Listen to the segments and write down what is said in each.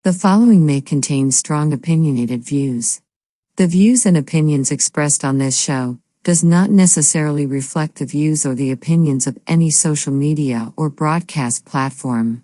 The following may contain strong opinionated views. The views and opinions expressed on this show does not necessarily reflect the views or the opinions of any social media or broadcast platform.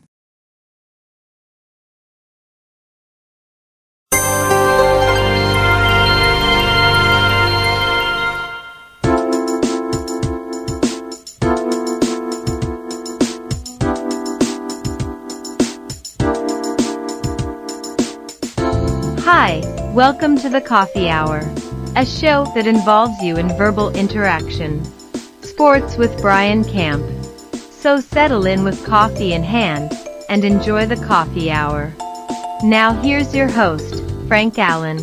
Hi, welcome to the Coffee Hour, a show that involves you in verbal interaction. Sports with Brian Camp. So settle in with coffee in hand and enjoy the Coffee Hour. Now here's your host, Frank Allan.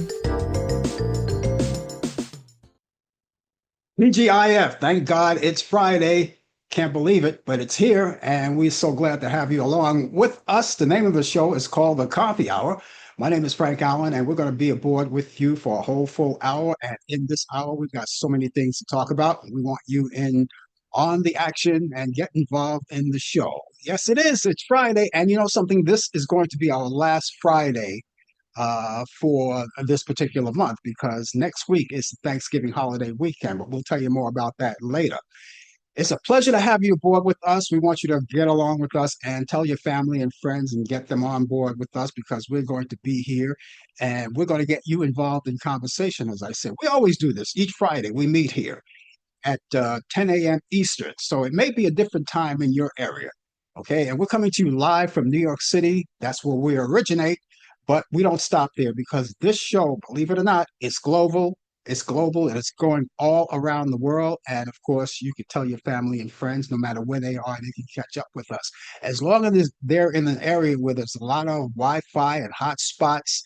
TGIF, thank God it's Friday. Can't believe it, but it's here, and we're so glad to have you along with us. The name of the show is called The Coffee Hour. My name is Frank Allan, and we're going to be aboard with you for a whole full hour. And in this hour, we've got so many things to talk about. We want you in on the action and get involved in the show. Yes, it is. It's Friday, and you know something? This is going to be our last Friday for this particular month because next week is the Thanksgiving holiday weekend, but we'll tell you more about that later. It's a pleasure to have you aboard with us. We want you to get along with us and tell your family and friends and get them on board with us because we're going to be here and we're going to get you involved in conversation, as I said. We always do this. Each Friday, we meet here at 10 a.m. Eastern. So it may be a different time in your area. Okay. And we're coming to you live from New York City. That's where we originate. But we don't stop there because this show, believe it or not, is global. It's global and it's going all around the world. And of course, you can tell your family and friends, no matter where they are, they can catch up with us. As long as they're in an area where there's a lot of Wi-Fi and hot spots,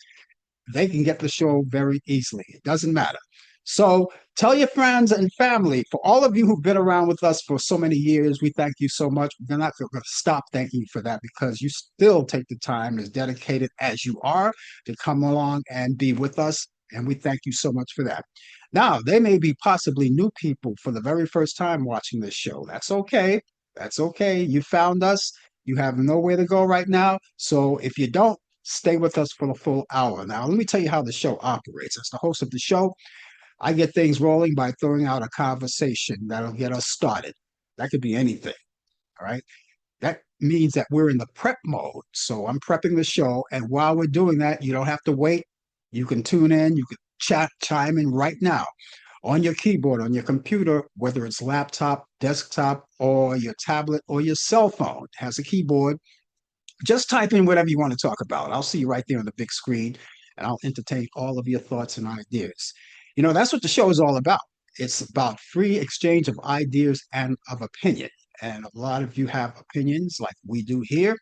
they can get the show very easily. It doesn't matter. So tell your friends and family. For all of you who've been around with us for so many years, we thank you so much. We're not going to stop thanking you for that because you still take the time, as dedicated as you are, to come along and be with us. And we thank you so much for that. Now, there may be possibly new people for the very first time watching this show. That's okay. That's okay. You found us. You have nowhere to go right now. So if you don't, stay with us for the full hour. Now, let me tell you how the show operates. As the host of the show, I get things rolling by throwing out a conversation that'll get us started. That could be anything. All right. That means that we're in the prep mode. So I'm prepping the show. And while we're doing that, you don't have to wait. You can tune in, you can chime in right now on your keyboard, on your computer, whether it's laptop, desktop, or your tablet or your cell phone. It has a keyboard. Just type in whatever you want to talk about. I'll see you right there on the big screen and I'll entertain all of your thoughts and ideas. You know, that's what the show is all about. It's about free exchange of ideas and of opinion. And a lot of you have opinions like we do here,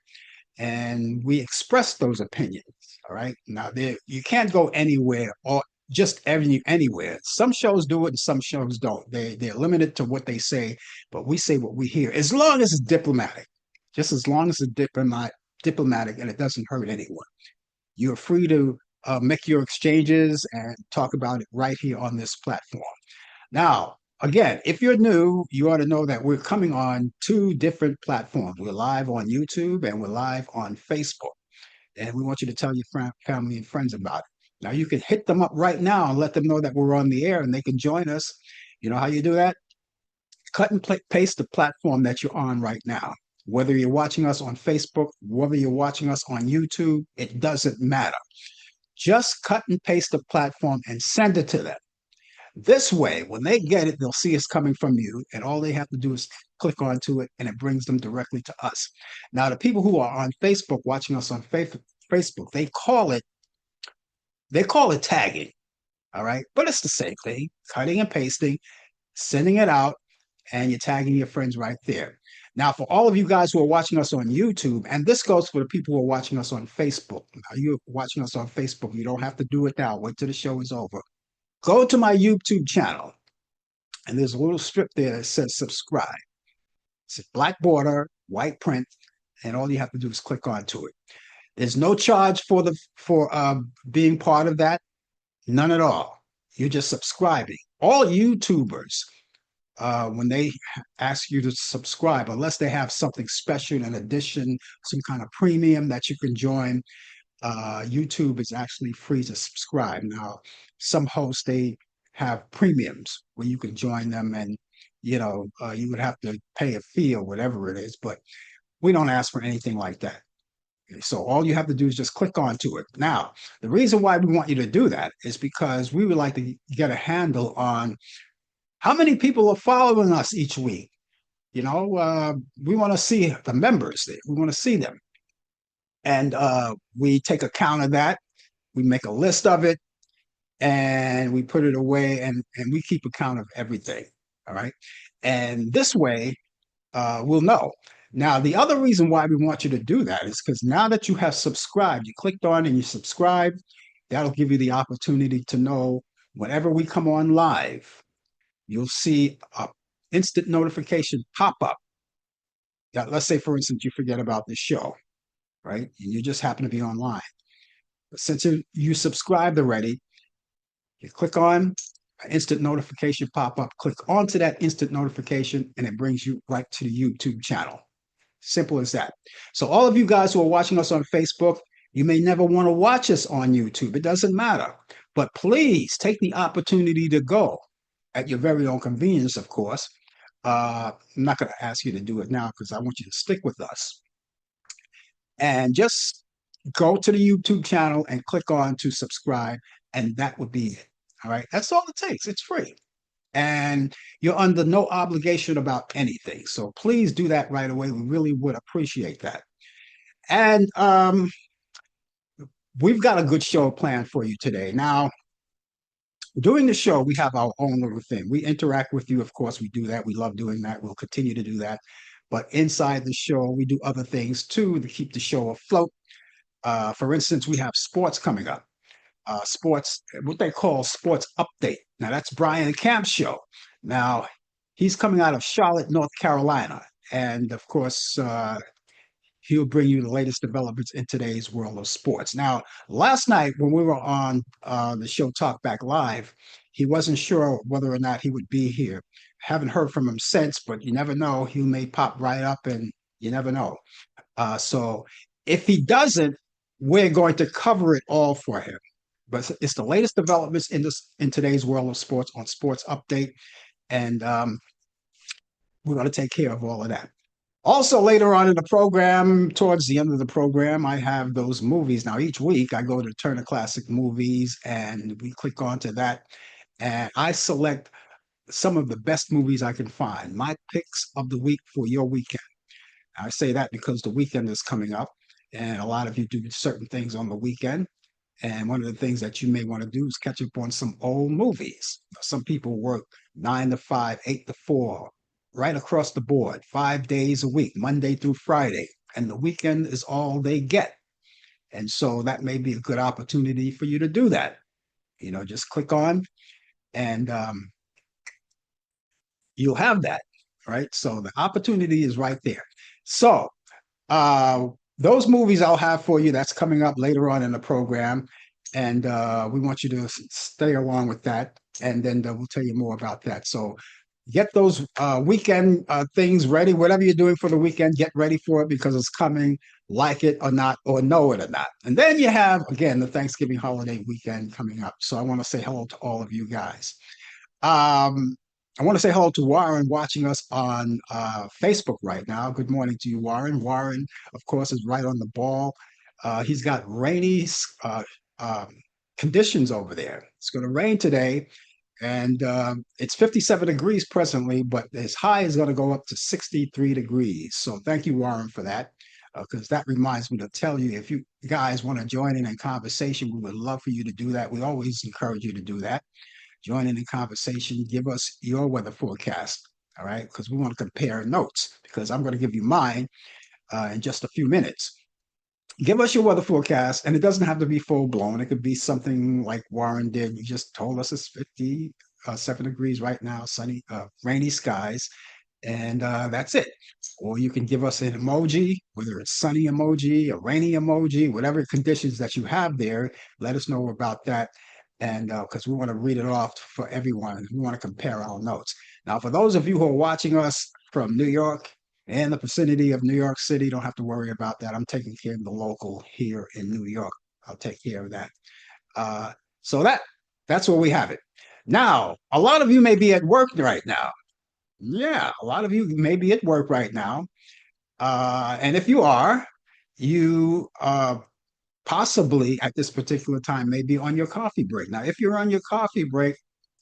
and we express those opinions. All right. Now, you can't go anywhere or just anywhere. Some shows do it and some shows don't. They're limited to what they say, but we say what we hear as long as it's diplomatic. Just as long as it's diplomatic and it doesn't hurt anyone. You're free to make your exchanges and talk about it right here on this platform. Now, again, if you're new, you ought to know that we're coming on two different platforms. We're live on YouTube and we're live on Facebook. And we want you to tell your family and friends about it. Now, you can hit them up right now and let them know that we're on the air and they can join us. You know how you do that? Cut and paste the platform that you're on right now. Whether you're watching us on Facebook, whether you're watching us on YouTube, it doesn't matter. Just cut and paste the platform and send it to them. This way, when they get it, they'll see it's coming from you, and all they have to do is click onto it, and it brings them directly to us. Now, the people who are on Facebook, watching us on Facebook, they call it tagging, all right? But it's the same thing, cutting and pasting, sending it out, and you're tagging your friends right there. Now, for all of you guys who are watching us on YouTube, and this goes for the people who are watching us on Facebook. Now, you're watching us on Facebook. You don't have to do it now. Wait till the show is over. Go to my YouTube channel, and there's a little strip there that says subscribe. It's a black border, white print, and all you have to do is click onto it. There's no charge for being part of that, none at all. You're just subscribing. All YouTubers, when they ask you to subscribe, unless they have something special in addition, some kind of premium that you can join, YouTube is actually free to subscribe. Now, some hosts they have premiums where you can join them, and you would have to pay a fee or whatever it is. But we don't ask for anything like that. So all you have to do is just click onto it. Now, the reason why we want you to do that is because we would like to get a handle on how many people are following us each week. We want to see the members there. We want to see them. And we take account of that. We make a list of it and we put it away and we keep account of everything. All right. And this way, we'll know. Now, the other reason why we want you to do that is because now that you have subscribed, you clicked on and you subscribed, that'll give you the opportunity to know whenever we come on live, you'll see a instant notification pop up. Now, let's say, for instance, you forget about this show, right? And you just happen to be online. But since you subscribed already, you click on an instant notification pop up, click onto that instant notification, and it brings you right to the YouTube channel. Simple as that. So all of you guys who are watching us on Facebook, you may never want to watch us on YouTube. It doesn't matter. But please take the opportunity to go at your very own convenience, of course. I'm not going to ask you to do it now because I want you to stick with us. And just go to the YouTube channel and click on to subscribe, and that would be it. All right. That's all it takes. It's free. And you're under no obligation about anything. So please do that right away. We really would appreciate that. And we've got a good show planned for you today. Now, during the show, we have our own little thing. We interact with you. Of course, we do that. We love doing that. We'll continue to do that. But inside the show, we do other things too to keep the show afloat. For instance, we have sports coming up. Sports, what they call sports update. Now that's Brian Camp's show. Now he's coming out of Charlotte, North Carolina, and of course he'll bring you the latest developments in today's world of sports. Now, last night when we were on the show Talk Back Live, he wasn't sure whether or not he would be here. Haven't heard from him since, but you never know. He may pop right up, and you never know. So if he doesn't, we're going to cover it all for him. But it's the latest developments in today's world of sports on Sports Update, and we're going to take care of all of that. Also, later on in the program, towards the end of the program, I have those movies. Now, each week I go to Turner Classic Movies, and we click onto that, and I select some of the best movies I can find. My picks of the week for your weekend. I say that because the weekend is coming up, and a lot of you do certain things on the weekend. And one of the things that you may want to do is catch up on some old movies. Some people work 9 to 5, 8 to 4, right across the board, 5 days a week, Monday through Friday. And the weekend is all they get. And so that may be a good opportunity for you to do that. Just click on and you'll have that, right? So the opportunity is right there. So those movies I'll have for you. That's coming up later on in the program. And we want you to stay along with that. And then we'll tell you more about that. So get those weekend things ready. Whatever you're doing for the weekend, get ready for it because it's coming, like it or not, or know it or not. And then you have, again, the Thanksgiving holiday weekend coming up. So I want to say hello to all of you guys. I want to say hello to Warren watching us on Facebook right now. Good morning to you, Warren. Warren, of course, is right on the ball. He's got rainy conditions over there. It's going to rain today, and it's 57 degrees presently, but his high is going to go up to 63 degrees. So thank you, Warren, for that, because that reminds me to tell you, if you guys want to join in conversation, we would love for you to do that. We always encourage you to do that. Join in the conversation. Give us your weather forecast, all right? Because we want to compare notes, because I'm going to give you mine in just a few minutes. Give us your weather forecast, and it doesn't have to be full-blown. It could be something like Warren did. You just told us it's 57 degrees right now, sunny, rainy skies, and that's it. Or you can give us an emoji, whether it's sunny emoji, a rainy emoji, whatever conditions that you have there. Let us know about that. And because we want to read it off for everyone. We want to compare our notes. Now, for those of you who are watching us from New York and the vicinity of New York City, don't have to worry about that. I'm taking care of the local here in New York. I'll take care of that. Uh, so that's where we have it. Now, a lot of you may be at work right now. Yeah, a lot of you may be at work right now. And if you are, you possibly at this particular time may be on your coffee break. Now, if you're on your coffee break,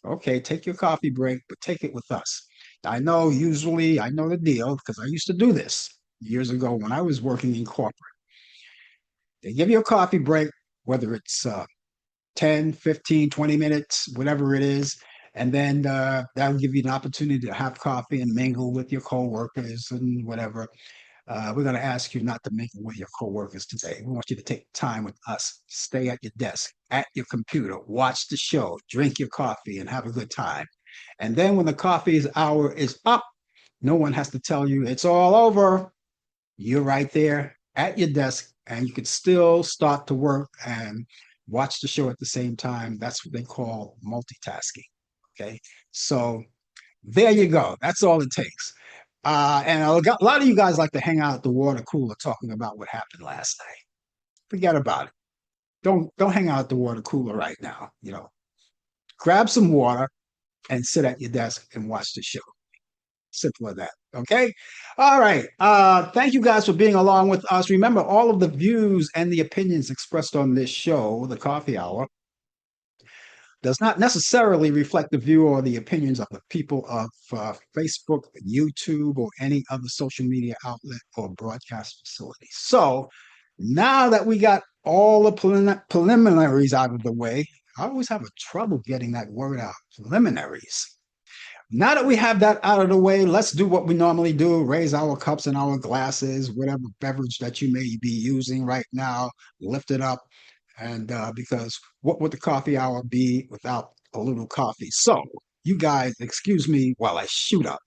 okay, take your coffee break, but take it with us. I know usually I know the deal because I used to do this years ago when I was working in corporate. They give you a coffee break, whether it's 10, 15, 20 minutes, whatever it is. And then that'll give you an opportunity to have coffee and mingle with your coworkers and whatever. We're going to ask you not to mingle with your coworkers today. We want you to take time with us. Stay at your desk, at your computer, watch the show, drink your coffee, and have a good time. And then when the coffee's hour is up, no one has to tell you it's all over. You're right there at your desk, and you can still start to work and watch the show at the same time. That's what they call multitasking. Okay. So there you go. That's all it takes. And a lot of you guys like to hang out at the water cooler talking about what happened last night. Forget about it. Don't hang out at the water cooler right now. Grab some water and sit at your desk and watch the show. Simple as that. Okay. All right. Thank you guys for being along with us. Remember, all of the views and the opinions expressed on this show, the Coffee Hour, does not necessarily reflect the view or the opinions of the people of Facebook, YouTube, or any other social media outlet or broadcast facility. So now that we got all the preliminaries out of the way, I always have a trouble getting that word out, preliminaries. Now that we have that out of the way, let's do what we normally do, raise our cups and our glasses, whatever beverage that you may be using right now, lift it up. And because what would the coffee hour be without a little coffee? So, you guys, excuse me while I shoot up.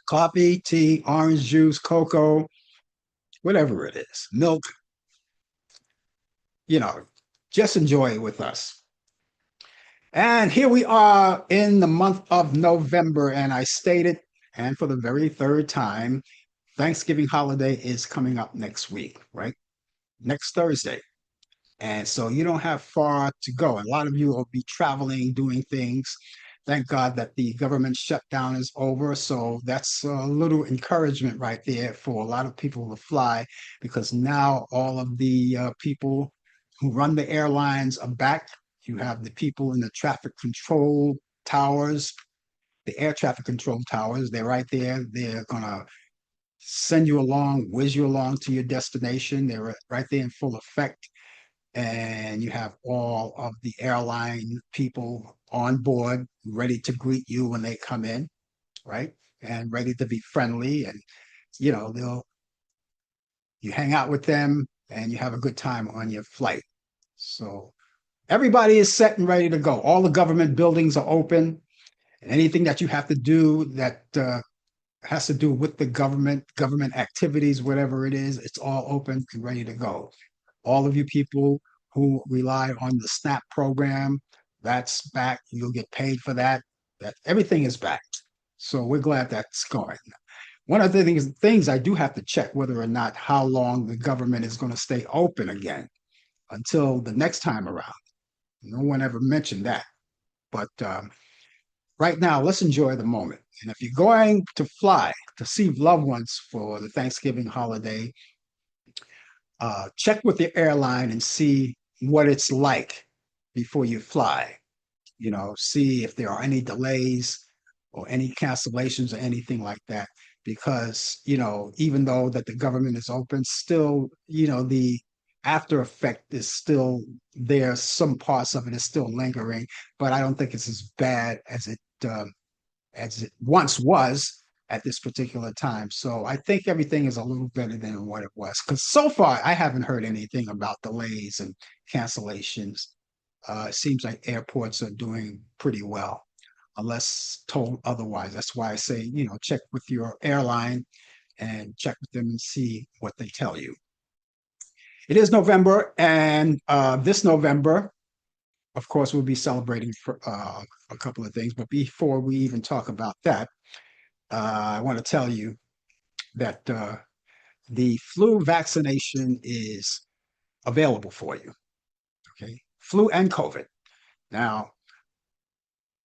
Coffee, tea, orange juice, cocoa, whatever it is, milk, you know, just enjoy it with us. And here we are in the month of November, and I stated, and for the very third time, Thanksgiving holiday is coming up next week, right? Next Thursday. And so you don't have far to go. A lot of you will be traveling, doing things. Thank God that the government shutdown is over. So that's a little encouragement right there for a lot of people to fly because now all of the people who run the airlines are back. You have the people in the traffic control towers, the air traffic control towers. They're right there. They're going to send you along, whiz you along to your destination. They're right there in full effect. And you have all of the airline people on board ready to greet you when they come in, right? And ready to be friendly. And, you hang out with them and you have a good time on your flight. So everybody is set and ready to go. All the government buildings are open. Anything that you have to do that has to do with the government activities, whatever it is, it's all open and ready to go. All of you people who rely on the SNAP program, that's back. You'll get paid for that. That everything is back. So we're glad that's going. One of the things I do have to check whether or not how long the government is going to stay open again until the next time around. No one ever mentioned that. But right now, let's enjoy the moment. And if you're going to fly to see loved ones for the Thanksgiving holiday, check with the airline and see what it's like before you fly. See if there are any delays or any cancellations or anything like that. Because, even though that the government is open, still, the after effect is still there. Some parts of it is still lingering, but I don't think it's as bad as it once was at this particular time. So I think everything is a little better than what it was. Because so far, I haven't heard anything about delays and cancellations. It seems like airports are doing pretty well, unless told otherwise. That's why I say, check with your airline and check with them and see what they tell you. It is November, and this November, of course, we'll be celebrating for a couple of things. But before we even talk about that, I want to tell you that the flu vaccination is available for you. Okay, flu and COVID. Now,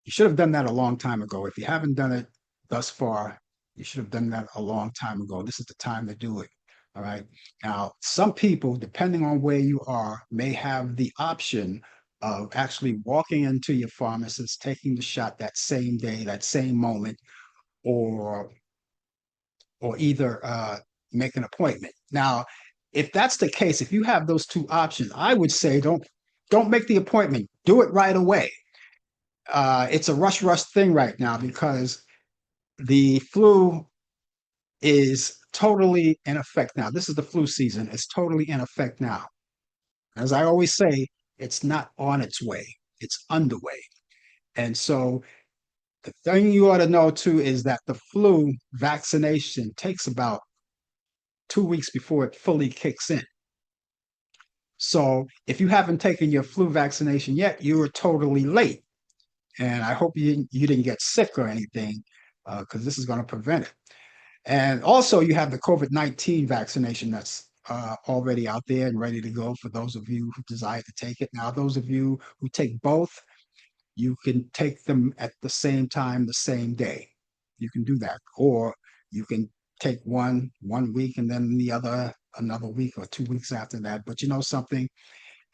you should have done that a long time ago. If you haven't done it thus far, you should have done that a long time ago. This is the time to do it. All right. Now, some people, depending on where you are, may have the option of actually walking into your pharmacist, taking the shot that same day, that same moment, or either make an appointment. Now, if that's the case, if you have those two options, I would say don't make the appointment. Do it right away. It's a rush thing right now because the flu is totally in effect now. This is the flu season. It's totally in effect now. As I always say, it's not on its way. It's underway. And so the thing you ought to know too is that the flu vaccination takes about 2 weeks before it fully kicks in. So if you haven't taken your flu vaccination yet, you are totally late. And I hope you didn't get sick or anything, because this is going to prevent it. And also, you have the COVID-19 vaccination that's already out there and ready to go for those of you who desire to take it. Now, those of you who take both, you can take them at the same time, the same day. You can do that. Or you can take one week and then the other another week or 2 weeks after that. But you know something?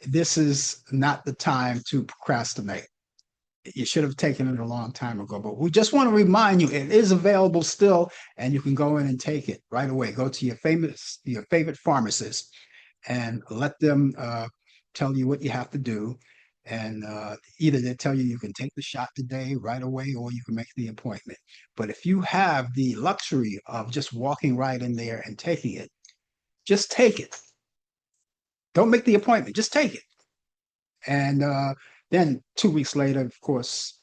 This is not the time to procrastinate. You should have taken it a long time ago, but we just want to remind you it is available still, and you can go in and take it right away. Go to your favorite pharmacist and let them tell you what you have to do. And either they tell you you can take the shot today right away, or you can make the appointment. But if you have the luxury of just walking right in there and taking it, just take it. Don't make the appointment, just take it. And then 2 weeks later, of course,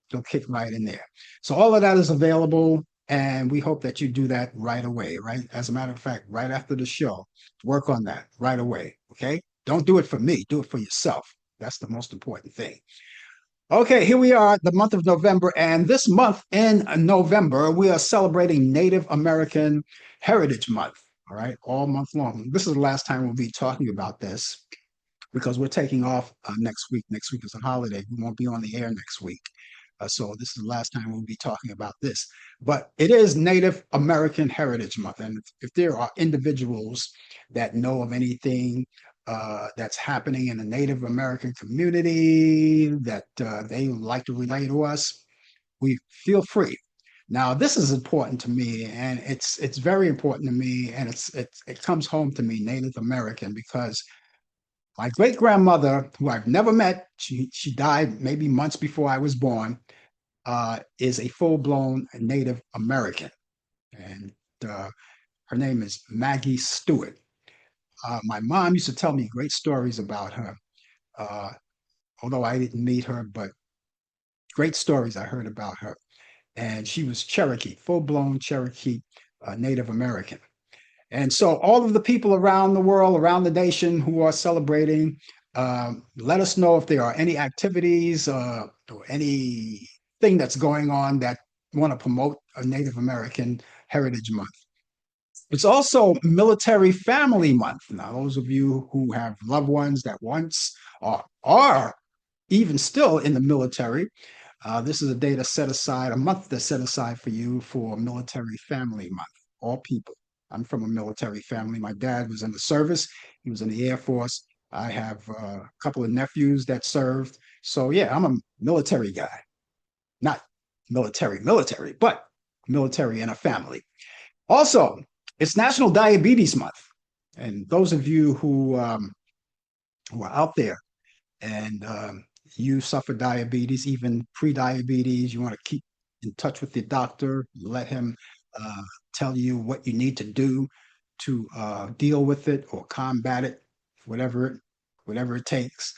they'll kick right in there. So all of that is available, and we hope that you do that right away, right? As a matter of fact, right after the show, work on that right away, okay? Don't do it for me, do it for yourself. That's the most important thing. Okay, here we are, the month of November, and this month in November, we are celebrating Native American Heritage Month, all right, all month long. This is the last time we'll be talking about this because we're taking off next week. Next week is a holiday. We won't be on the air next week. So this is the last time we'll be talking about this. But it is Native American Heritage Month. And if there are individuals that know of anything that's happening in the Native American community that they like to relay to us, we feel free. Now, this is important to me, and it's very important to me, and it comes home to me, Native American, because my great grandmother, who I've never met, she died maybe months before I was born, is a full blown Native American, and her name is Maggie Stewart. My mom used to tell me great stories about her, uh, although I didn't meet her, but great stories I heard about her. And she was Cherokee, full blown Cherokee Native American. And so, all of the people around the world, around the nation who are celebrating, let us know if there are any activities or anything that's going on that want to promote a Native American Heritage Month. It's also Military Family Month. Now, those of you who have loved ones that once are even still in the military, this is a day to set aside, a month to set aside for you for Military Family Month, all people. I'm from a military family. My dad was in the service. He was in the Air Force. I have a couple of nephews that served. So yeah, I'm a military guy. Not military, but military in a family. Also, it's National Diabetes Month. And those of you who are out there and you suffer diabetes, even pre-diabetes, you want to keep in touch with your doctor, let him uh, tell you what you need to do to deal with it or combat it, whatever whatever it takes.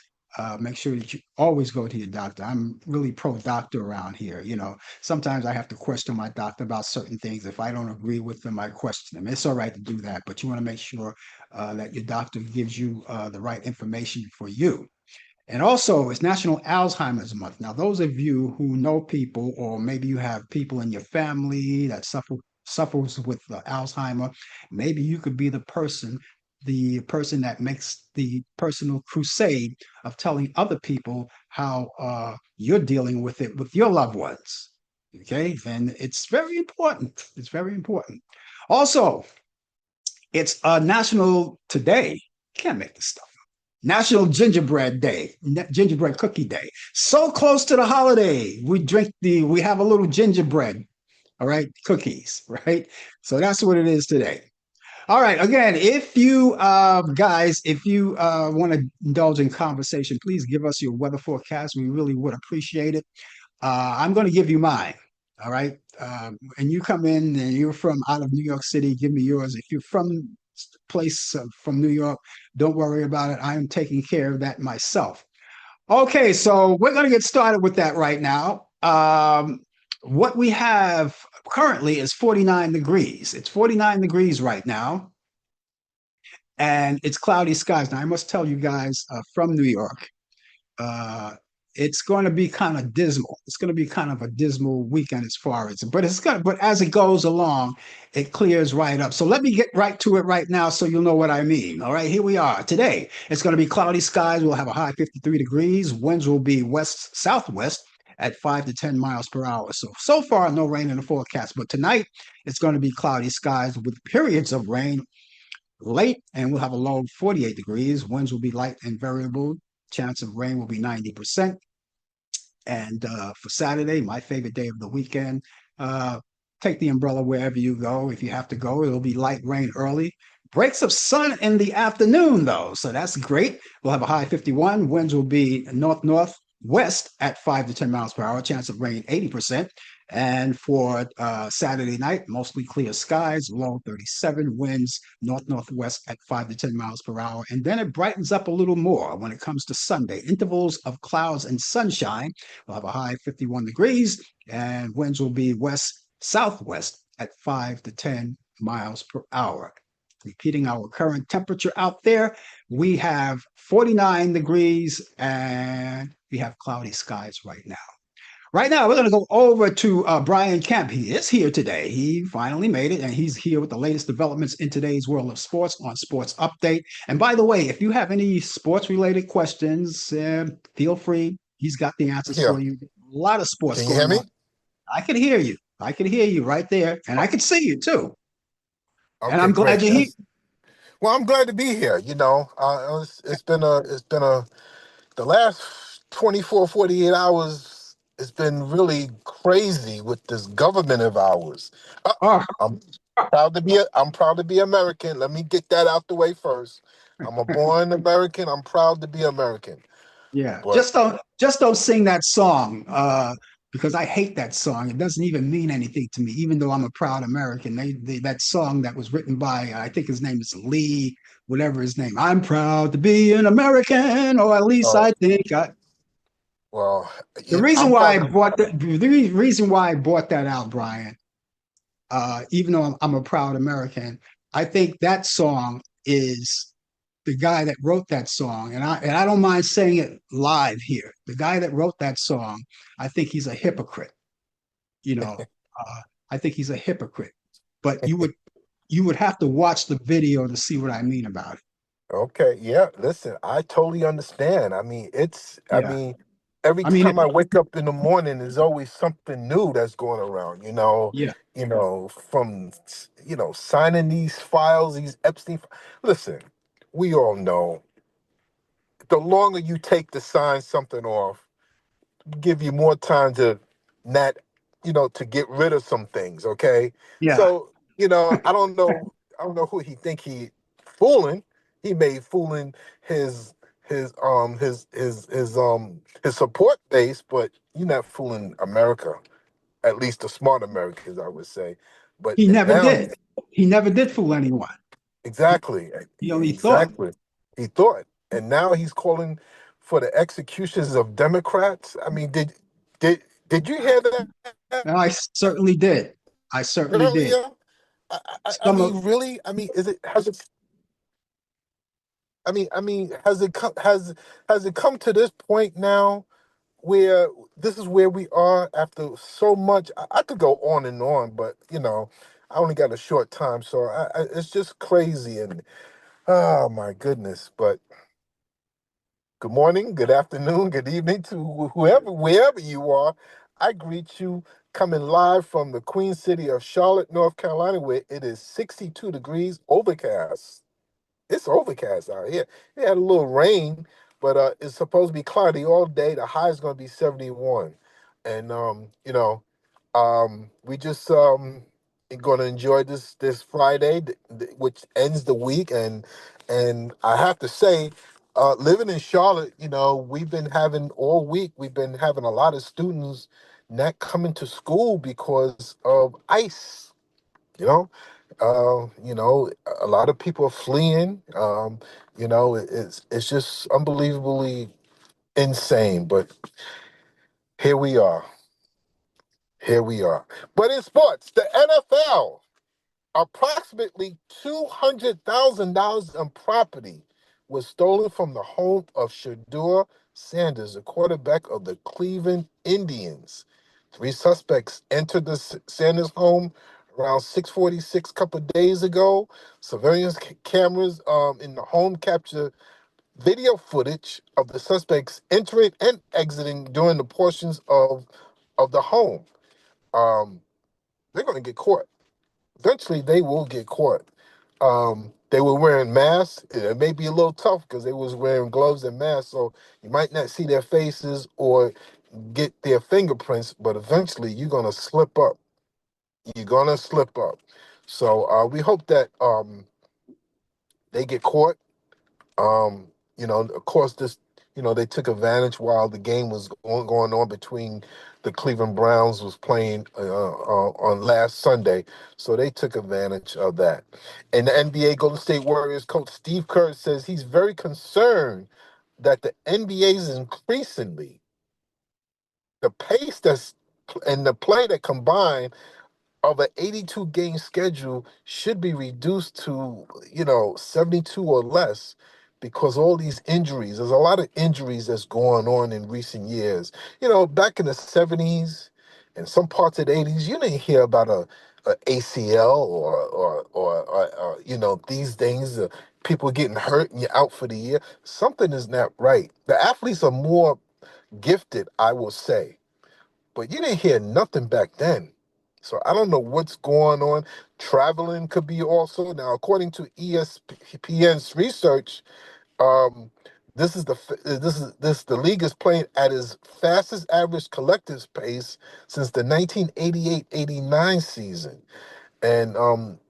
Make sure that you always go to your doctor. I'm really pro doctor around here. You know, sometimes I have to question my doctor about certain things. If I don't agree with them, I question them. It's all right to do that, but you want to make sure that your doctor gives you the right information for you. And also, it's National Alzheimer's Month. Now, those of you who know people, or maybe you have people in your family that suffers with Alzheimer, maybe you could be the person that makes the personal crusade of telling other people how you're dealing with it with your loved ones. Okay, and it's very important. It's very important. Also, it's National today. Can't make this stuff. National Gingerbread Day, Gingerbread Cookie Day. So close to the holiday, we have a little gingerbread, all right, cookies, right? So that's what it is today. All right, again, if you guys, if you want to indulge in conversation, please give us your weather forecast. We really would appreciate it. I'm going to give you mine. All right. And you come in and you're from out of New York City, give me yours. If you're from place from New York, don't worry about it. I am taking care of that myself. Okay, so we're going to get started with that right now. What we have currently is 49 degrees. It's 49 degrees right now, and it's cloudy skies. Now, I must tell you guys from New York, uh, it's going to be kind of dismal. It's going to be kind of a dismal weekend as far as, but as it goes along, it clears right up. So let me get right to it right now so you'll know what I mean. All right, here we are. Today, it's going to be cloudy skies. We'll have a high 53 degrees. Winds will be west southwest at 5 to 10 miles per hour. So far, no rain in the forecast. But tonight, it's going to be cloudy skies with periods of rain late, and we'll have a low of 48 degrees. Winds will be light and variable. Chance of rain will be 90%. And for Saturday, my favorite day of the weekend, uh, take the umbrella wherever you go. If you have to go, it'll be light rain early. Breaks of sun in the afternoon, though. So that's great. We'll have a high 51. Winds will be north-northwest at 5 to 10 miles per hour. Chance of rain, 80%. And for Saturday night, mostly clear skies, low 37, winds north-northwest at 5 to 10 miles per hour. And then it brightens up a little more when it comes to Sunday. Intervals of clouds and sunshine. We'll have a high 51 degrees, and winds will be west-southwest at 5 to 10 miles per hour. Repeating our current temperature out there, we have 49 degrees and we have cloudy skies right now. Right now, we're going to go over to Brian Kemp. He is here today. He finally made it, and he's here with the latest developments in today's world of sports on Sports Update. And by the way, if you have any sports-related questions, feel free. He's got the answers Here, for you. A lot of sports can you hear going me? on. I can hear you. I can hear you right there, and I can see you too. And Okay, I'm glad great. you're here. Well, I'm glad to be here. It's been the last 24, 48 hours. It's been really crazy with this government of ours. Uh, Oh, I'm I'm proud to be American. Let me get that out the way first. I'm a born American. I'm proud to be American. yeah. But Just don't sing that song because I hate that song. It doesn't even mean anything to me, even though I'm a proud American. That song that was written by I think his name is Lee, whatever his name. I'm proud to be an American, or at least uh, I think I. well, The reason I'm why I proud. bought the reason why I bought that out, Brian, even though I'm a proud American, I think that song is the guy that wrote that song, and I don't mind saying it live here. The guy that wrote that song, I think he's a hypocrite. You know, I think he's a hypocrite. But you would have to watch the video to see what I mean about it. Okay, yeah. Listen, I totally understand. I mean, Yeah, every I mean, time I wake up in the morning, there's always something new that's going around. yeah, From signing these files, these Epstein. Listen, we all know the longer you take to sign something off, give you more time to not, to get rid of some things. Okay, yeah. so I don't know who he think he fooling. He may fooling his his support base, but you're not fooling America. At least the smart Americans, I would say. But He and never now did. He never did fool anyone. He, exactly, he only thought. he thought, and now he's calling for the executions of Democrats. I mean, did did you hear that And I certainly did. I certainly did. earlier? I Some of mean, really? I mean, is it has it? has it come has it come to this point now where this is where we are after so much? I could go on and on, but I only got a short time, so it's just crazy. And oh my goodness. But good morning, good afternoon, good evening to whoever, wherever you are. I greet you coming live from the Queen City of Charlotte, North Carolina, where it is 62 degrees overcast. It's overcast out here. It had a little rain, but it's supposed to be cloudy all day. The high is going to be 71. And we just going to enjoy this Friday, which ends the week. And I have to say, living in Charlotte, we've been having all week. We've been having a lot of students not coming to school because of ice. You know, a lot of people are fleeing. It's just unbelievably insane. But here we are. Here we are. But in sports, the NFL, approximately $200,000 in property was stolen from the home of Shador Sanders, the quarterback of the Cleveland Indians. Three suspects entered the Sanders home around 6:46 couple of days ago. Surveillance cameras in the home captured video footage of the suspects entering and exiting during the portions of the home. Um, they're going to get caught. Eventually, they will get caught. They were wearing masks. It may be a little tough because they was wearing gloves and masks, so you might not see their faces or get their fingerprints, but eventually you're gonna slip up. You're gonna slip up. So we hope that they get caught. Of course, they took advantage while the game was going on between the Cleveland Browns was playing on last Sunday. So they took advantage of that. And the NBA Golden State Warriors coach Steve Kerr says he's very concerned that the NBA is increasingly the pace that's and the play that combined of an 82 game schedule should be reduced to 72 or less because all these injuries, there's a lot of injuries that's going on in recent years. Back in the 70s and some parts of the 80s, you didn't hear about a ACL or these things, people getting hurt and you're out for the year. Something is not right. The athletes are more gifted, I will say, but you didn't hear nothing back then. So I don't know what's going on. Traveling could be also. Now, according to ESPN's research, um, the league is playing at its fastest average collective pace since the 1988-89 season. And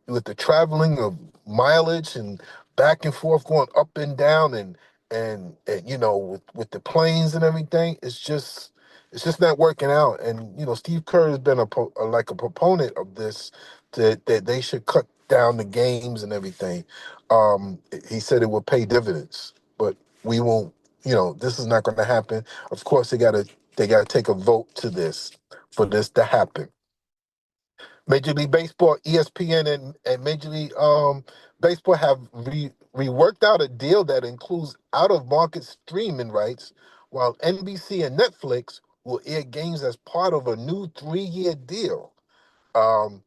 with the traveling of mileage and back and forth going up and down and with the planes and everything, it's just not working out. And Steve Kerr has been like a proponent of this, that they should cut down the games and everything. He said it will pay dividends, but we won't. This is not going to happen. Of course, they gotta take a vote to this for this to happen. Major League Baseball, ESPN, and Major League Baseball have reworked out a deal that includes out of market streaming rights, while NBC and Netflix will air games as part of a new 3-year deal. Um,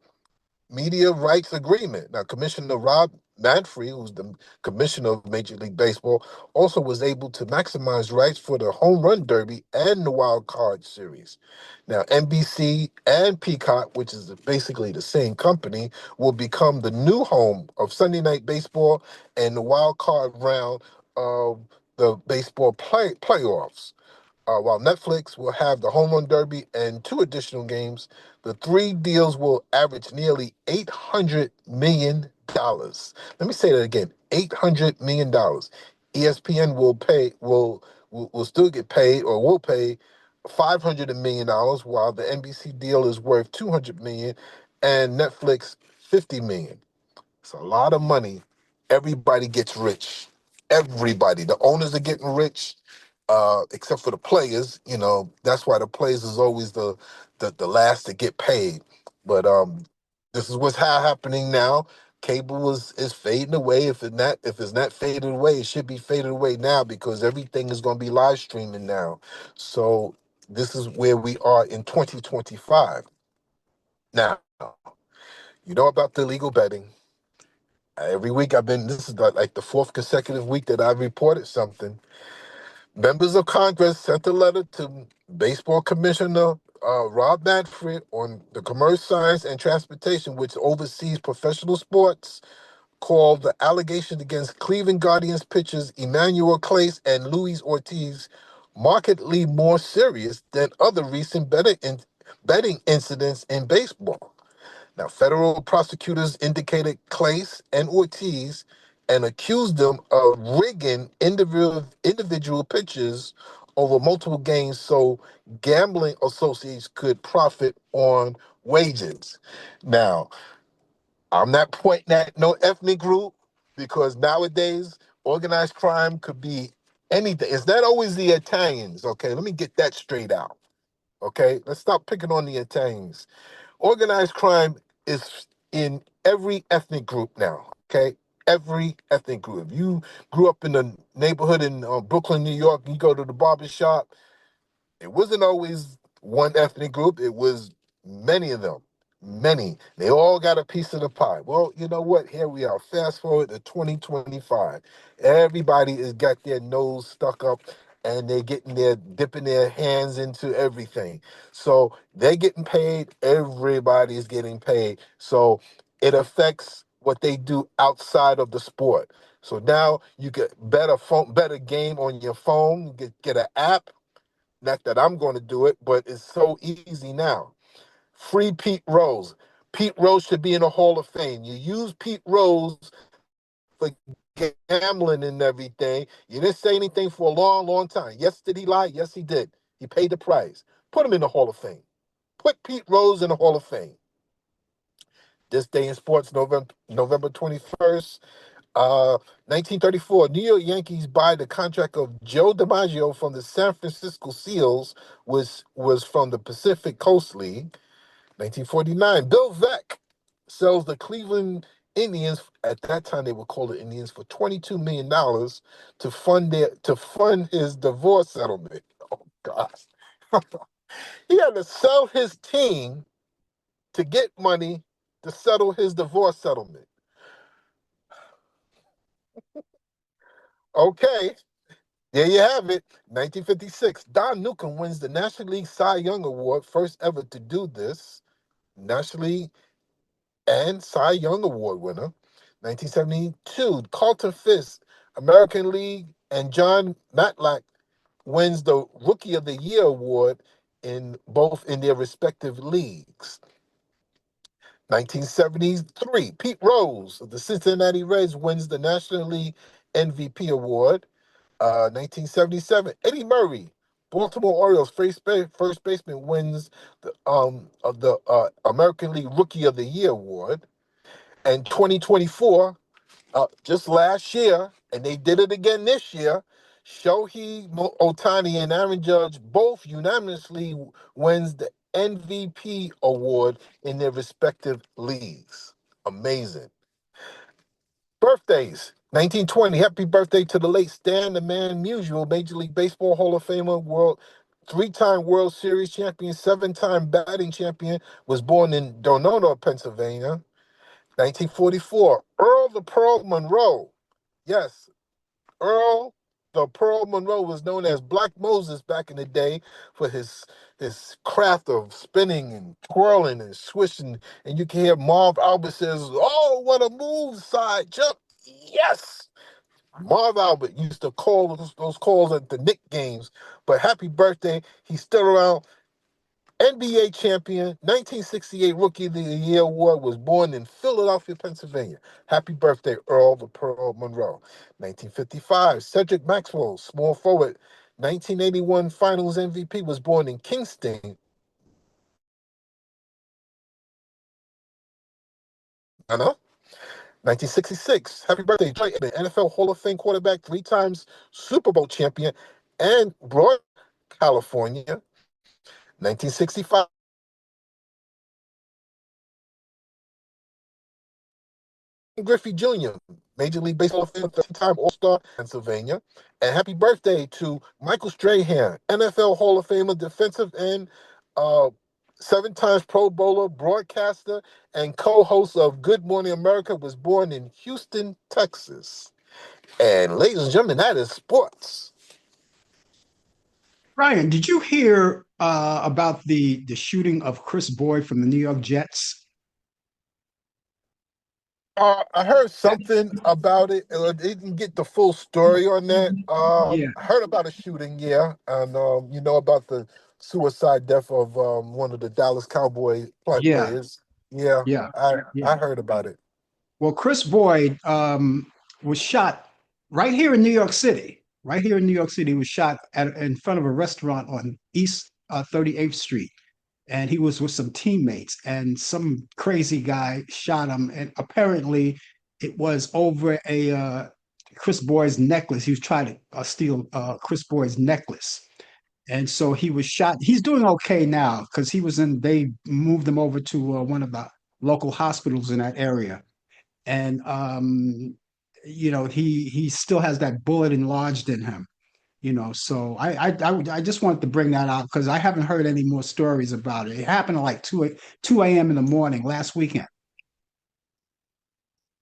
Media rights agreement. Now, Commissioner Rob Manfred, who's the commissioner of Major League Baseball, also was able to maximize rights for the Home Run Derby and the Wild Card Series. Now, NBC and Peacock, which is basically the same company, will become the new home of Sunday Night Baseball and the Wild Card round of the baseball playoffs. While Netflix will have the Home Run Derby and 2 additional games, the 3 deals will average nearly $800 million. Let me say that again: $800 million. ESPN will still get paid or will pay $500 million, while the NBC deal is worth $200 million, and Netflix $50 million. It's a lot of money. Everybody gets rich. Everybody. The owners are getting rich, except for the players. That's why the players is always the last to get paid. But this is what's happening now. Cable is fading away. If it's not faded away, it should be faded away now because everything is going to be live streaming now. So this is where we are in 2025. Now, you know about the illegal betting. Every week this is like the fourth consecutive week that I've reported something. Members of Congress sent a letter to Baseball Commissioner Rob Manfred on the Commerce, Science, and Transportation, which oversees professional sports, called the allegations against Cleveland Guardians pitchers Emmanuel Clase and Luis Ortiz markedly more serious than other recent betting incidents in baseball. Now, federal prosecutors indicated Clase and Ortiz and accused them of rigging individual pitches over multiple games so gambling associates could profit on wages. Now, I'm not pointing at no ethnic group because nowadays organized crime could be anything. It's not always the Italians, okay? Let me get that straight out, okay? Let's stop picking on the Italians. Organized crime is in every ethnic group now, okay? Every ethnic group. If you grew up in a neighborhood in Brooklyn, New York, you go to the barber shop, it wasn't always one ethnic group. It was many of them. Many. They all got a piece of the pie. Well, you know what? Here we are. Fast forward to 2025. Everybody has got their nose stuck up and they're dipping their hands into everything. So they're getting paid. Everybody's getting paid. So it affects what they do outside of the sport. So now you get better game on your phone. You get an app. Not that I'm going to do it, but it's so easy now. Free Pete Rose. Pete Rose should be in the Hall of Fame. You use Pete Rose for gambling and everything. You didn't say anything for a long, long time. Yes, did he lie? Yes, he did. He paid the price. Put him in the Hall of Fame. Put Pete Rose in the Hall of Fame. This day in sports, November 21st, 1934, New York Yankees buy the contract of Joe DiMaggio from the San Francisco Seals, was from the Pacific Coast League. 1949, Bill Veeck sells the Cleveland Indians. At that time, they would call the Indians for $22 million to fund his divorce settlement. Oh gosh, he had to sell his team to get money to settle his divorce settlement. Okay, there you have it. 1956, Don Newcombe wins the National League Cy Young Award, first ever to do this. National League and Cy Young Award winner. 1972, Carlton Fisk, American League, and John Matlack wins the Rookie of the Year award in their respective leagues. 1973, Pete Rose of the Cincinnati Reds wins the National League MVP award. 1977, Eddie Murray, Baltimore Orioles first baseman, wins the American League Rookie of the Year award. And 2024, just last year, and they did it again this year, Shohei Ohtani and Aaron Judge both unanimously wins the MVP award in their respective leagues. Amazing. Birthdays. 1920, happy birthday to the late Stan the Man Musial, Major League Baseball Hall of Famer, three-time World Series champion, seven-time batting champion, was born in Donona, Pennsylvania. 1944, Earl the Pearl Monroe. Yes, Earl the Pearl Monroe was known as Black Moses back in the day for his craft of spinning and twirling and swishing. And you can hear Marv Albert says, "Oh, what a move, side jump." Yes. Marv Albert used to call those calls at the Knick games. But happy birthday. He's still around. NBA champion, 1968 Rookie of the Year award, was born in Philadelphia, Pennsylvania. Happy birthday, Earl the Pearl Monroe. 1955, Cedric Maxwell, small forward, 1981 Finals MVP, was born in Kingston, Indiana. 1966, happy birthday, Troy Aikman, NFL Hall of Fame quarterback, three times Super Bowl champion, and Broad, California. 1965, Griffey Jr., Major League Baseball fan, 13-time All-Star, Pennsylvania. And happy birthday to Michael Strahan, NFL Hall of Famer, defensive end, uh, 7 times Pro Bowler, broadcaster, and co-host of Good Morning America, was born in Houston, Texas. And ladies and gentlemen, that is sports. Ryan, did you hear about the shooting of Chris Boyd from the New York Jets? I heard something about it. Didn't get the full story on that. Yeah, I heard about a shooting, yeah, and you know about the suicide death of one of the Dallas Cowboy yeah, players. Yeah, yeah, yeah. I heard about it. Well, Chris Boyd was shot right here in New York City. Right here in New York City, he was shot in front of a restaurant on East 38th Street, and he was with some teammates, and some crazy guy shot him, and apparently it was over a Chris Boyd's necklace. He was trying to steal Chris Boyd's necklace. And so he was shot. He's doing okay now because he was in, they moved him over to one of the local hospitals in that area. And he still has that bullet enlarged in him. So I just wanted to bring that out because I haven't heard any more stories about it. It happened at like 2 a.m. in the morning last weekend.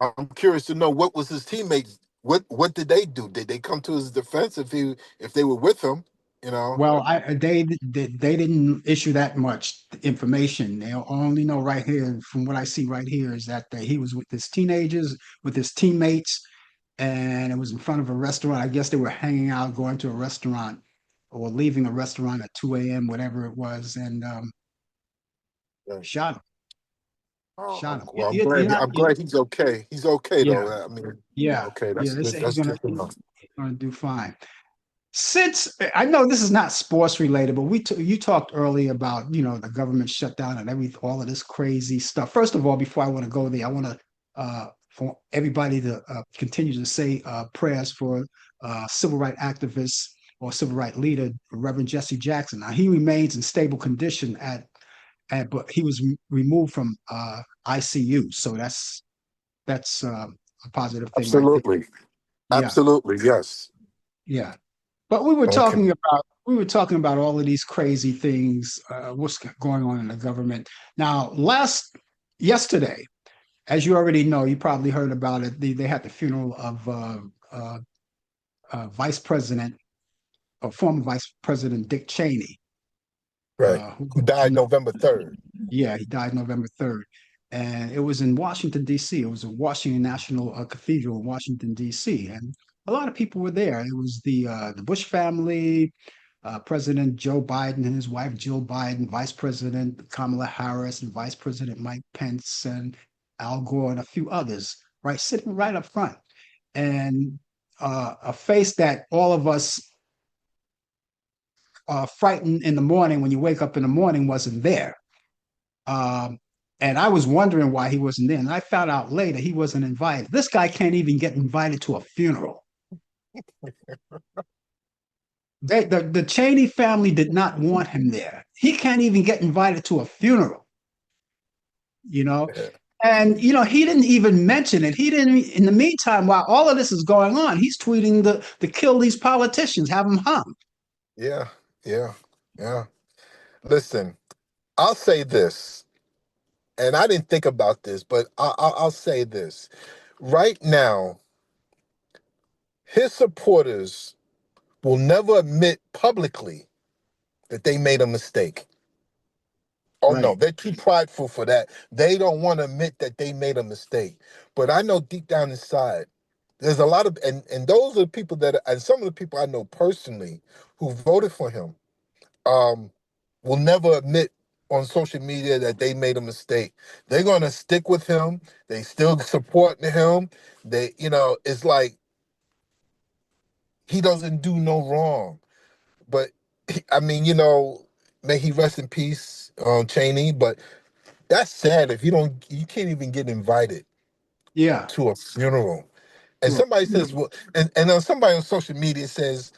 I'm curious to know what was his teammates. What did they do? Did they come to his defense if they were with him? You know. Well, they didn't issue that much information. They only know right here, from what I see right here, is that he was with his teenagers, with his teammates, and it was in front of a restaurant. I guess they were hanging out, going to a restaurant, or leaving a restaurant at 2 a.m., whatever it was, and Yeah. shot him. Oh, Shot him. well, I'm glad he's okay. He's okay Yeah, though. I mean, yeah, okay, yeah. that's They good. say That's good to know. he's gonna do fine. Since I know this is not sports related, but you talked earlier about the government shutdown and all of this crazy stuff. First of all, before I want to go there, I want to for everybody to continue to say prayers for civil rights activist or civil rights leader Reverend Jesse Jackson. Now he remains in stable condition but he was removed from ICU, so that's a positive thing right there. Absolutely. Yeah, Absolutely. Yes. yeah. But Okay. we were talking about all of these crazy things, what's going on in the government. Now, yesterday, as you already know, you probably heard about it. They had the funeral of uh, Vice President or former Vice President Dick Cheney, Right. who, Who died November 3rd. yeah, he died November 3rd. And it was in Washington, D.C. It was a Washington National Cathedral in Washington, D.C. And a lot of people were there. It was the Bush family, President Joe Biden and his wife Jill Biden, Vice President Kamala Harris, and Vice President Mike Pence, and Al Gore, and a few others, right, sitting right up front. And a face that all of us frightened in the morning when you wake up in the morning wasn't there. Um, and I was wondering why he wasn't there. And I found out later he wasn't invited. This guy can't even get invited to a funeral. The Cheney family did not want him there. He can't even get invited to a funeral, you know? Yeah. And, he didn't even mention it. He didn't, in the meantime, while all of this is going on, he's tweeting to kill these politicians, have them hung. Yeah. Yeah. Yeah. Listen, I'll say this, and I didn't think about this, but I'll say this. Right now, his supporters will never admit publicly that they made a mistake. Oh no, Right. they're too prideful for that. They don't want to admit that they made a mistake. But I know deep down inside, there's a lot of and those are the people and some of the people I know personally who voted for him, um, will never admit on social media that they made a mistake. They're gonna stick with him. They still supporting him. It's like he doesn't do no wrong. But I mean, may he rest in peace, Cheney. But that's sad if you can't even get invited Yeah. to a funeral. And To a somebody says, funeral. well, and somebody on social media says,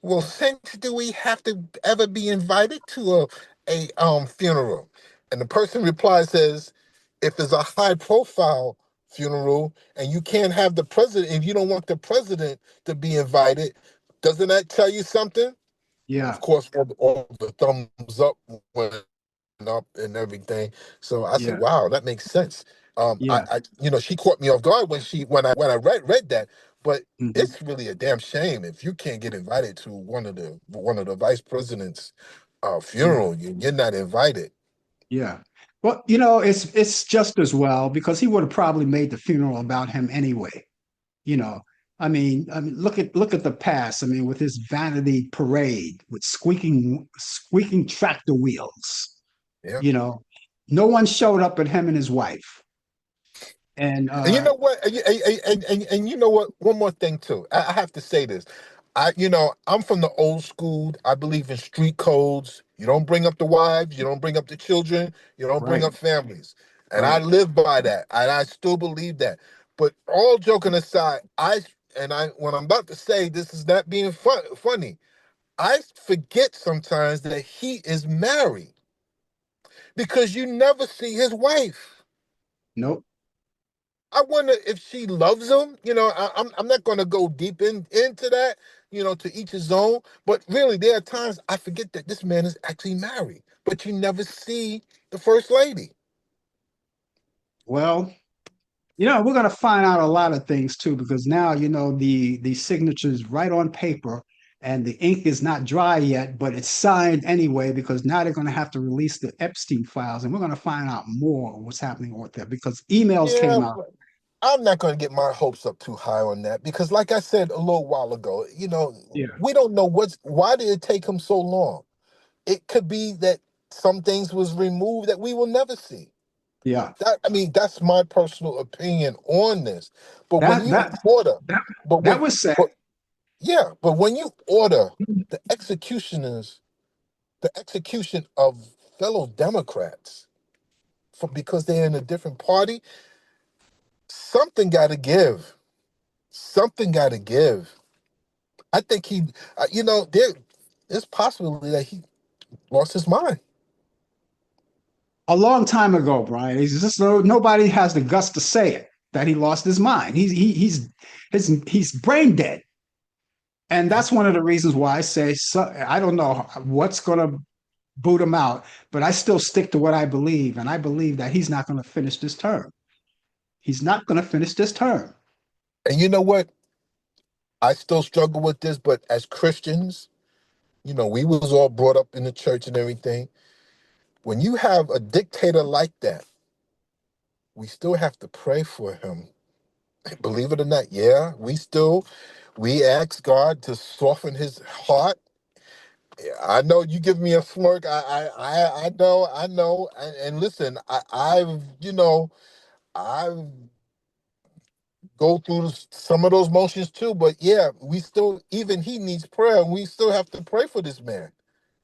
well, since do we have to ever be invited to a funeral? And the person replies says, if it's a high profile funeral, and you can't have the president if you don't want the president to be invited. Doesn't that tell you something? Of Yeah, course, all the thumbs up went up and everything. So I said, yeah, "Wow, that makes sense." yeah. She caught me off guard when I read that. But Hmm. it's really a damn shame if you can't get invited to one of the vice president's Yeah, funeral. You're not invited. yeah. Well, it's just as well because he would have probably made the funeral about him anyway. You know, I mean, look at the past. I mean, with his vanity parade with squeaking tractor wheels. Yeah. You know, no one showed up but him and his wife. And And you know what? And you know what? One more thing too. I have to say this. I'm from the old school. I believe in street codes. You don't bring up the wives. You don't bring up the children. You don't bring right, up families. And I right. live by that. And I still believe that. But all joking aside, when I'm about to say this is not being funny, I forget sometimes that he is married because you never see his wife. Nope. I wonder if she loves him. I'm not going to go deep into that. To each his own. But really, there are times I forget that this man is actually married, but you never see the first lady. Well, we're going to find out a lot of things too, because now, the signature's right on paper and the ink is not dry yet, but it's signed anyway, because now they're going to have to release the Epstein files and we're going to find out more of what's happening with that because emails Yeah, came out. but I'm not going to get my hopes up too high on that because, like I said a little while ago, Yeah. we don't know why did it take him so long. It could be that some things was removed that we will never see. Yeah. That's my personal opinion on this. But when That, you that, order, that, but that when, was sad. but yeah, but when you order the executioners, the execution of fellow Democrats because they're in a different party, something got to give. Something got to give. I think there's possibility that he lost his mind. A long time ago, Brian. He's just nobody has the guts to say it that he lost his mind. He's brain dead, and Yeah. that's one of the reasons why I say I don't know what's going to boot him out, but I still stick to what I believe, and I believe that he's not going to finish this term. He's not going to finish this term. And you know what? I still struggle with this, but as Christians, we was all brought up in the church and everything. When you have a dictator like that, we still have to pray for him. Believe it or not, yeah, we ask God to soften his heart. Yeah, I know you give me a smirk. I know. And listen, I've go through some of those motions too. But yeah, we still, even he needs prayer, and we still have to pray for this man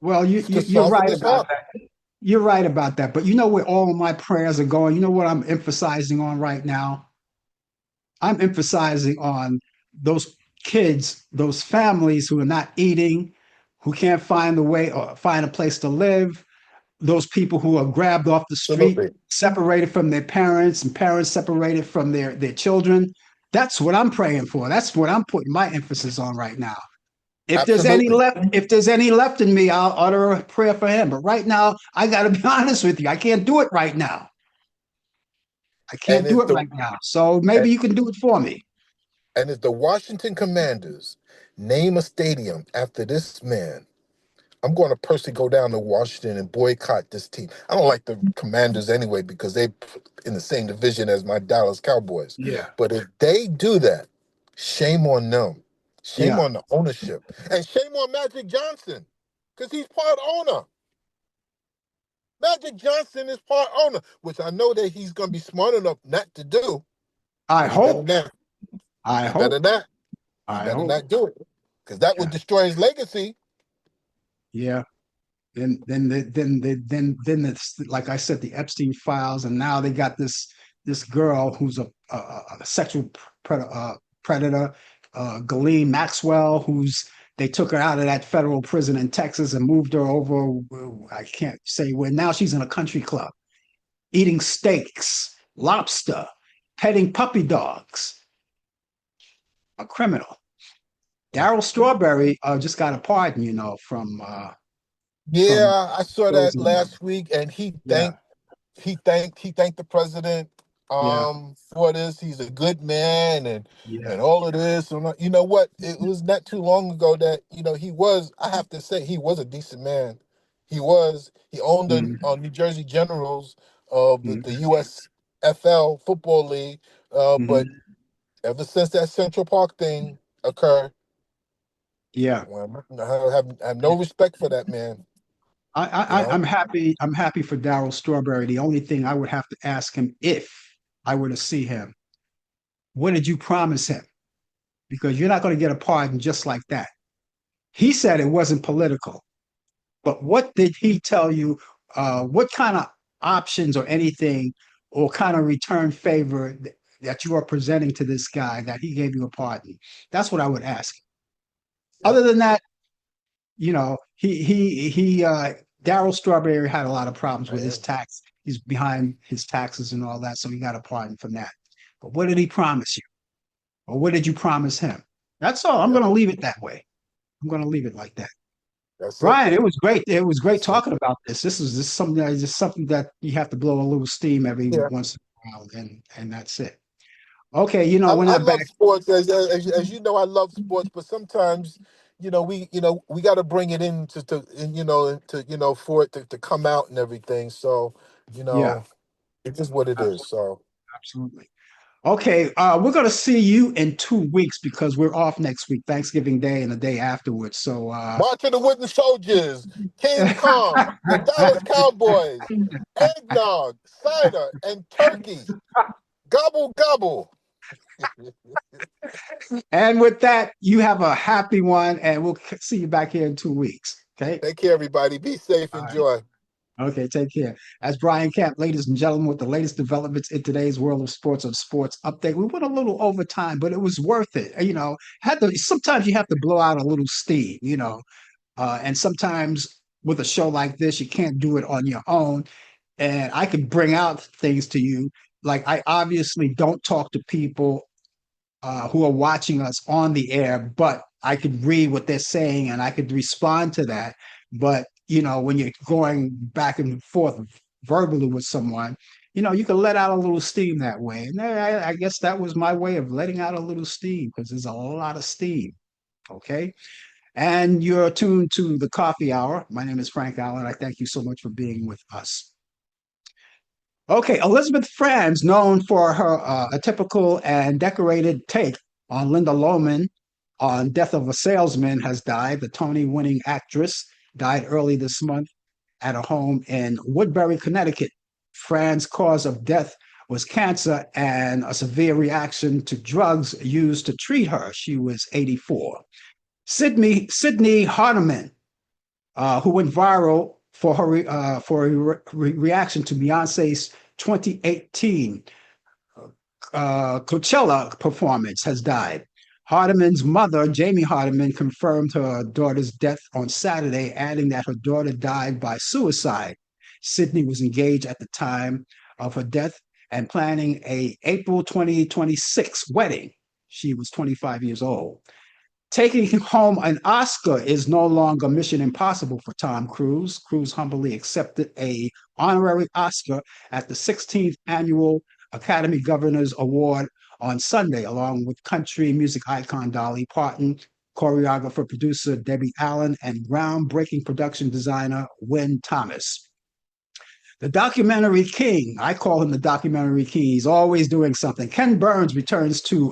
Well, to you're soften right his about heart. that. You're right about that. But you know where all of my prayers are going. You know what I'm emphasizing on right now. I'm emphasizing on those kids, those families who are not eating, who can't find the way or find a place to live, those people who are grabbed off the street, Absolutely, separated from their parents, and parents separated from their children. That's what I'm praying for. That's what I'm putting my emphasis on right now. absolutely. If there's any left in me, I'll utter a prayer for him. But right now, I got to be honest with you. I can't do it right now. I And can't do if it the right now. So maybe and, you can do it for me. and if the Washington Commanders name a stadium after this man, I'm going to personally go down to Washington and boycott this team. I don't like the Commanders anyway because they in the same division as my Dallas Cowboys. Yeah, But if they do that, shame on them. Shame yeah. on the ownership. And shame on Magic Johnson because he's part owner. Magic Johnson is part owner, which I know that he's going to be smart enough not to do, I but he better hope. not. I He better hope. not. He I better hope. not do it because that would Yeah, destroy his legacy. yeah. Then it's like I said, the Epstein files, and now they got this girl who's a sexual predator, Ghislaine Maxwell, who's they took her out of that federal prison in Texas and moved her over. I can't say where. Now she's in a country club eating steaks, lobster, petting puppy dogs, a criminal. Daryl Strawberry just got a pardon, from Yeah, I saw that closing. last week, and Yeah, he thanked the president yeah, for this. He's a good man, yeah. and all of this. And you know what? It was not too long ago that he was. I have to say he was a decent man. He owned the Mhm, New Jersey Generals of the mhm, USFL Football League. But mhm. ever since that Central Park thing occurred, Yeah. well, I have no respect for that man. You know. I'm happy. I'm happy for Daryl Strawberry. The only thing I would have to ask him if I were to see him, what did you promise him? Because you're not going to get a pardon just like that. He said it wasn't political, but what did he tell you? What kind of options or anything or kind of return favor that you are presenting to this guy that he gave you a pardon? That's what I would ask. Yep. Other than that, he Daryl Strawberry had a lot of problems with his Man. tax. He's behind his taxes and all that, so he got a pardon from that. But what did he promise you? Or what did you promise him? That's all. I'm Yep. going to leave it that way. I'm going to leave it like that. That's it. Brian, it was great. It was great That's it. talking about this. This is something that is just something that you have to blow a little steam every Yeah. once in a while, and that's it. Okay, we're I not back. love sports as you know I love sports, but sometimes we got to bring it in to and, to for it to come out and everything. So you Yeah, know it is what it is. So absolutely. Okay, we're going to see you in 2 weeks because we're off next week, Thanksgiving Day and the day afterwards. So, March of the Wooden Soldiers, King Kong, the Dallas Cowboys, eggnog, cider, and turkey. Gobble gobble. and with that, you have a happy one, and we'll see you back here in 2 weeks. Okay. Take care, everybody. Be safe. All right. Enjoy. Okay. Take care. As Brian Camp, ladies and gentlemen, with the latest developments in today's world of sports or sports update, we went a little over time, but it was worth it. Had to sometimes you have to blow out a little steam. And sometimes with a show like this, you can't do it on your own. And I could bring out things to you. Like I obviously don't talk to people who are watching us on the air, but I could read what they're saying and I could respond to that. But when you're going back and forth verbally with someone, you can let out a little steam that way. And I guess that was my way of letting out a little steam because there's a lot of steam. Okay. And you're tuned to the coffee hour. My name is Frank Allen. I thank you so much for being with us. Okay, Elizabeth Franz, known for her atypical and decorated take on Linda Lohman on Death of a Salesman, has died. The Tony-winning actress died early this month at a home in Woodbury, Connecticut. Franz's cause of death was cancer and a severe reaction to drugs used to treat her. She was 84. Sydney Hardeman, who went viral for a reaction to Beyonce's 2018 Coachella performance, has died. Hardeman's mother, Jamie Hardeman, confirmed her daughter's death on Saturday, adding that her daughter died by suicide. Sydney was engaged at the time of her death and planning a April 2026 wedding. She was 25 years old. Taking home an Oscar is no longer mission impossible for Tom Cruise. Cruise humbly accepted a honorary Oscar at the 16th annual Academy Governors Award on Sunday, along with country music icon Dolly Parton, choreographer producer Debbie Allen, and groundbreaking production designer Wynn Thomas. The documentary king, I call him the documentary king. He's always doing something. Ken Burns returns to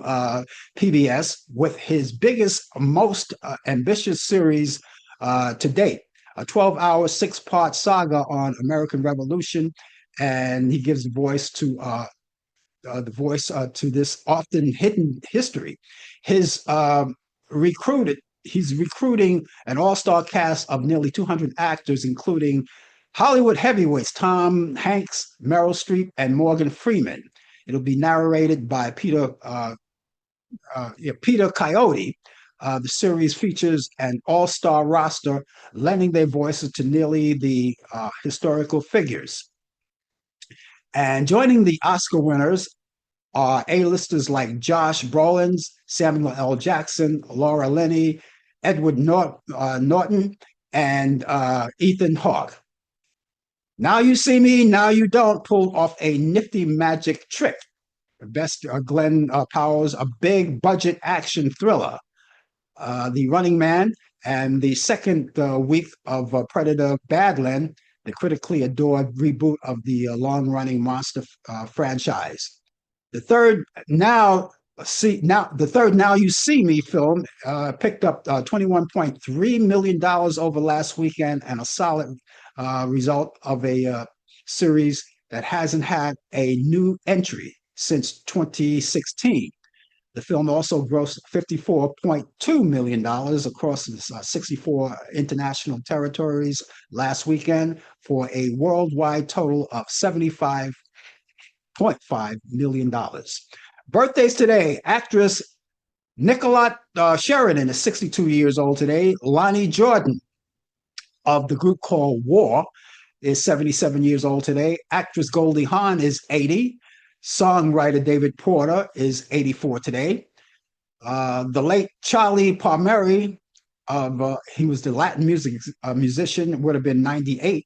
PBS with his biggest, most ambitious series to date, a 12-hour, six-part saga on American Revolution, and he gives the voice to this often hidden history. His recruited He's recruiting an all-star cast of nearly 200 actors, including Hollywood heavyweights Tom Hanks, Meryl Streep, and Morgan Freeman. It'll be narrated by Peter Coyote. The series features an all-star roster lending their voices to nearly the historical figures. And joining the Oscar winners are A-listers like Josh Brolin, Samuel L. Jackson, Laura Linney, Edward Norton, and Ethan Hawke. Now You See Me, Now You Don't pulled off a nifty magic trick. Best Glenn Powell's a big budget action thriller. The Running Man, and the second week of Predator Badland, the critically adored reboot of the long-running monster franchise. The third Now You See Me film picked up $21.3 million over last weekend, and a solid result of a series that hasn't had a new entry since 2016. The film also grossed $54.2 million across 64 international territories last weekend for a worldwide total of $75.5 million. Birthdays today: actress Nicolette Sheridan is 62 years old today. Lonnie Jordan of the group called War is 77 years old today. Actress Goldie Hawn is 80. Songwriter David Porter is 84 today. The late Charlie Palmieri, he was the Latin music musician, would have been 98.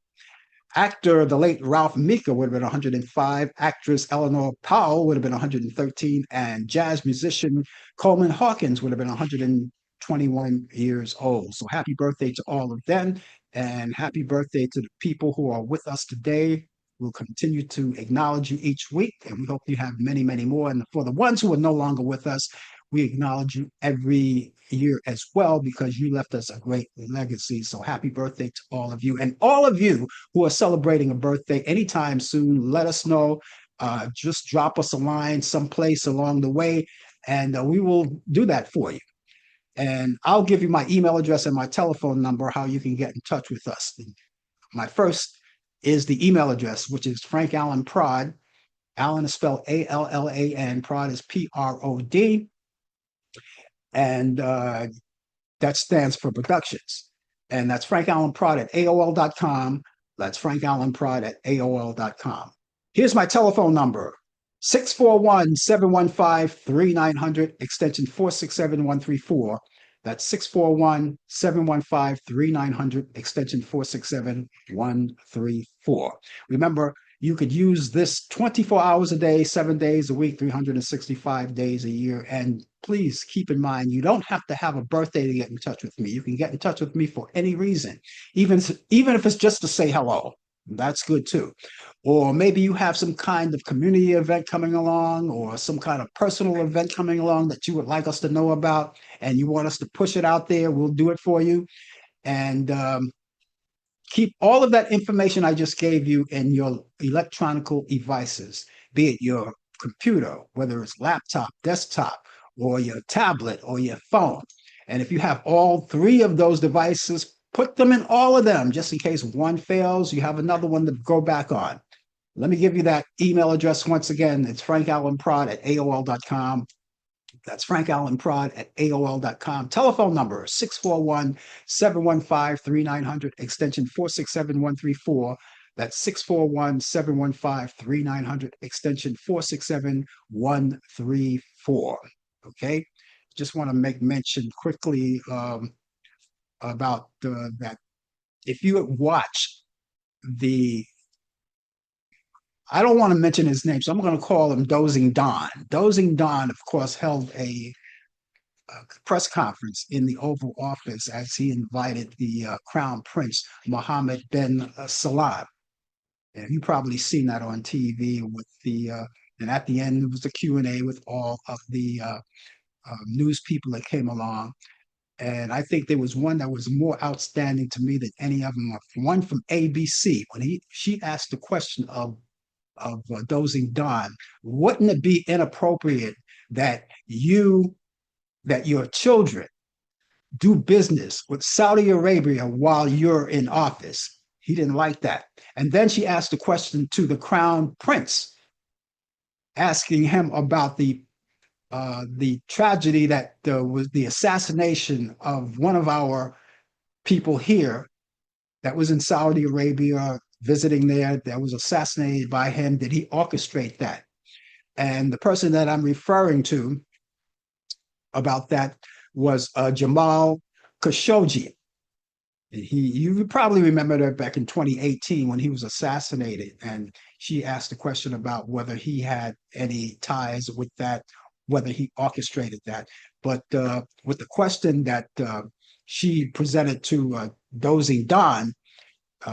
Actor, the late Ralph Mika, would have been 105. Actress Eleanor Powell would have been 113. And jazz musician Coleman Hawkins would have been 121 years old. So happy birthday to all of them. And happy birthday to the people who are with us today. We'll continue to acknowledge you each week, and we hope you have many, many more. And for the ones who are no longer with us, we acknowledge you every year as well, because you left us a great legacy. So happy birthday to all of you. And all of you who are celebrating a birthday anytime soon, let us know. Just drop us a line someplace along the way, and we will do that for you. And I'll give you my email address and my telephone number, how you can get in touch with us. My first is the email address, which is Frank Allan Prod. Allan is spelled Allan, Prod is Prod, and that stands for productions. And that's Frank Allan Prod at AOL.com. That's Frank Allan Prod at AOL.com. Here's my telephone number: 641-715-3900, extension 467134. That's 641-715-3900, extension 467134. Remember, you could use this 24 hours a day, 7 days a week, 365 days a year. And please keep in mind, you don't have to have a birthday to get in touch with me. You can get in touch with me for any reason, even if it's just to say hello. That's good too. Or maybe you have some kind of community event coming along, or some kind of personal event coming along that you would like us to know about, and you want us to push it out there. We'll do it for you. And keep all of that information I just gave you in your electronic devices, be it your computer, whether it's laptop, desktop, or your tablet, or your phone. And if you have all three of those devices, put them in all of them, just in case one fails, you have another one to go back on. Let me give you that email address once again. It's frankallanprod at AOL.com. That's frankallanprod at AOL.com. Telephone number: 641-715-3900, extension 467134. That's 641-715-3900, extension 467134. Okay? Just want to make mention quickly about that. If you watch I don't want to mention his name, so I'm going to call him Dozing Don. Dozing Don, of course, held a press conference in the Oval Office as he invited the Crown Prince Mohammed bin Salman. And you've probably seen that on TV with and at the end, it was a Q&A with all of the news people that came along. And I think there was one that was more outstanding to me than any of them. One from ABC, when she asked the question of Dozing Don, wouldn't it be inappropriate that your children do business with Saudi Arabia while you're in office? He didn't like that. And then she asked the question to the Crown Prince, asking him about the tragedy that was the assassination of one of our people here that was in Saudi Arabia visiting there, that was assassinated by him. Did he orchestrate that? And the person that I'm referring to about that was Jamal Khashoggi. You probably remember that back in 2018 when he was assassinated, and she asked a question about whether he had any ties with that, whether he orchestrated that. But with the question that she presented to Dozing Don,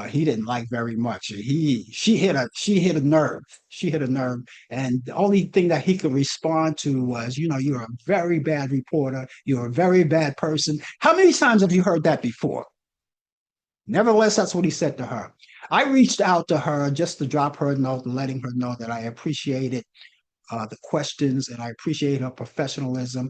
he didn't like very much. She hit a nerve. She hit a nerve, and the only thing that he could respond to was, you're a very bad reporter. You're a very bad person. How many times have you heard that before? Nevertheless, that's what he said to her. I reached out to her just to drop her a note, letting her know that I appreciated the questions and I appreciate her professionalism.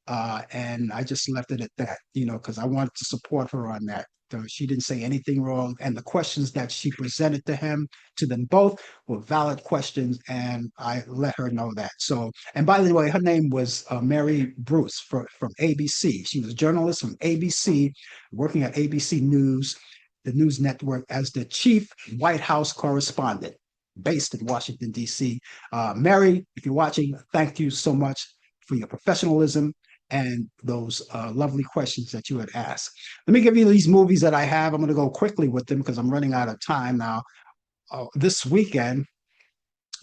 And I just left it at that, because I wanted to support her on that. She didn't say anything wrong. And the questions that she presented to them both, were valid questions. And I let her know that. So, and by the way, her name was Mary Bruce from ABC. She was a journalist from ABC, working at ABC News, the news network, as the chief White House correspondent based in Washington, D.C. Mary, if you're watching, thank you so much for your professionalism and those lovely questions that you had asked. Let me give you these movies that I have. I'm going to go quickly with them because I'm running out of time now. This weekend,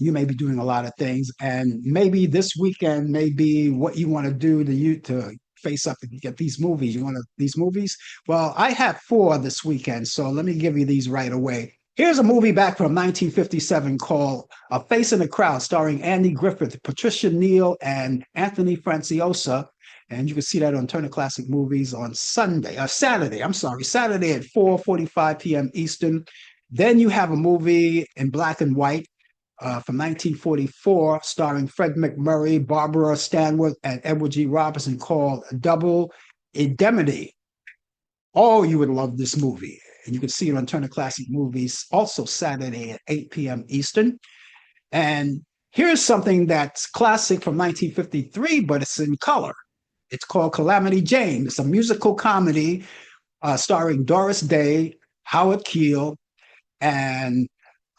you may be doing a lot of things, and maybe this weekend may be what you want to do to face up and get these movies. You want these movies? Well, I have 4 this weekend, so let me give you these right away. Here's a movie back from 1957 called A Face in the Crowd, starring Andy Griffith, Patricia Neal, and Anthony Franciosa. And you can see that on Turner Classic Movies on Saturday at 4:45 p.m. Eastern. Then you have a movie in black and white from 1944, starring Fred MacMurray, Barbara Stanwyck, and Edward G. Robinson, called Double Indemnity. Oh, you would love this movie. And you can see it on Turner Classic Movies, also Saturday at 8 p.m. Eastern. And here's something that's classic from 1953, but it's in color. It's called Calamity Jane. It's a musical comedy starring Doris Day, Howard Keel, and